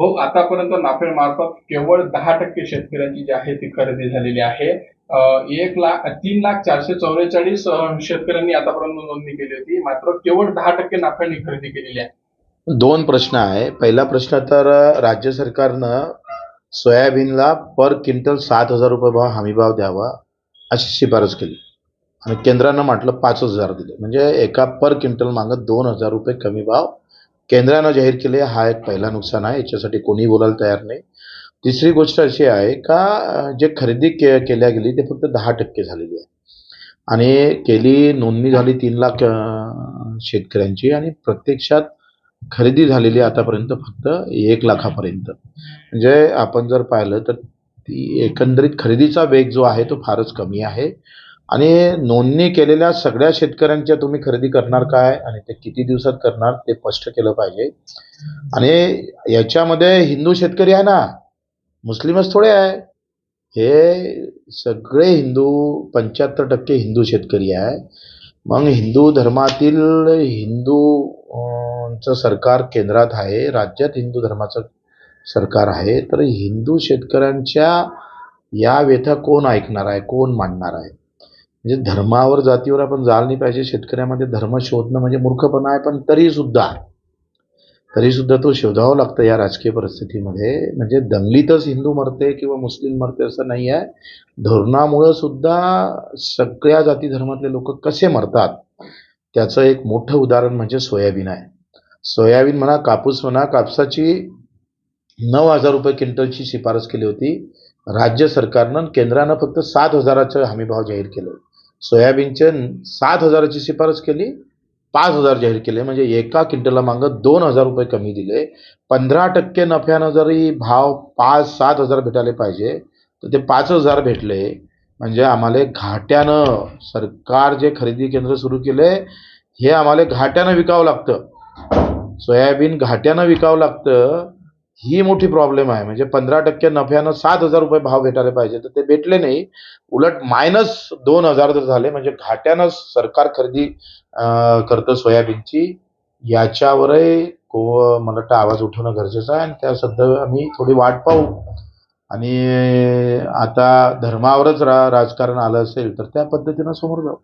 हो, आतापर्यंत नाफेडमार्फत केवळ 10% शेतकऱ्यांची जी आहे ती खरेदी झालेली आहे. 3,04,444 शेतकऱ्यांनी आतापर्यंत नोंदणी केली होती. मात्र केवळ 10% नाफेडने खरेदी केलेली आहे. दोन प्रश्न आहे. पहिला प्रश्न तर राज्य सरकारनं सोयाबीनला पर क्विंटल 7,000 रुपये हमीभाव द्यावा अशी शिफारस केली आणि केंद्रानं म्हटलं 5,000 दिले. म्हणजे एका पर क्विंटल मागं 2,000 रुपये कमी भाव केंद्रानं जाहीर केले. हा एक पहिला नुकसान आहे. याच्यासाठी कोणी बोलायला तयार नाही. तिसरी गोष्ट अशी आहे का जे खरेदी केल्या गेली ते फक्त 10% झालेली आहे आणि नोंदणी झाली 3,00,000 शेतकऱ्यांची आणि प्रत्यक्षात खरेदी झालेली आतापर्यंत फक्त 1,00,000पर्यंत. म्हणजे आपण जर पाहिलं तर ती एकंदरीत खरेदीचा वेग जो आहे तो फारच कमी आहे आणि नोंदणी केलेल्या सगळ्या शेतकऱ्यांच्या तुम्ही खरेदी करणार काय आणि ते किती दिवसात करणार ते स्पष्ट केलं पाहिजे. आणि याच्यामध्ये हिंदू शेतकरी आहे ना, मुस्लिमच थोडे आहे. हे सगळे हिंदू 75% हिंदू शेतकरी आहे. मग हिंदू धर्मातील हिंदू चं सरकार केंद्रात आहे, राज्यात हिंदू धर्माचं सरकार आहे. तर हिंदू शेतकऱ्यांच्या या व्यथा कोण ऐकणार आहे, कोण मांडणार आहे? म्हणजे धर्मावर जातीवर आपण जाल नाही पाहिजे. शेतकऱ्यामध्ये धर्म शोधणं म्हणजे मूर्खपणा आहे. पण तरीसुद्धा तो शोधावं लागतं या राजकीय परिस्थितीमध्ये. म्हणजे दंगलीतच हिंदू मरते किंवा मुस्लिम मरते असं नाही आहे. धोरणामुळं सुद्धा सगळ्या जाती धर्मातले लोक कसे मरतात त्याचं एक मोठं उदाहरण म्हणजे सोयाबीन आहे. सोयाबीन म्हणा, कापूस म्हणा, कापसाची 9,000 रुपये क्विंटलची शिफारस केली होती राज्य सरकारनं. केंद्रानं फक्त 7,000चं हमीभाव जाहीर केले. सोयाबीनचे 7,000ची शिफारस केली, 5,000 जाहीर केले. म्हणजे एका क्विंटलला मागं 2,000 रुपये कमी दिले. 15% नफ्यानं जरी भाव 5-7,000 भेटायला पाहिजे तर ते 5,000 भेटले. म्हणजे आम्हाला घाट्यानं सरकार जे खरेदी केंद्र सुरू केले हे आम्हाला घाट्यानं विकावं लागतं. सोयाबीन घाट्यानं विकावं लागतं, ही मोठी प्रॉब्लेम आहे. म्हणजे 15% नफ्यानं 7,000 रुपये भाव भेटायला पाहिजे तर ते भेटले नाही. उलट -2,000 जर झाले म्हणजे घाट्यानं सरकार खरेदी करतं सोयाबीनची. याच्यावरही मला वाटतं आवाज उठवणं गरजेचं आहे आणि त्या सध्या आम्ही थोडी वाट पाहू. आणि आता धर्मावरच राजकारण आलं असेल तर त्या पद्धतीनं समोर जाऊ.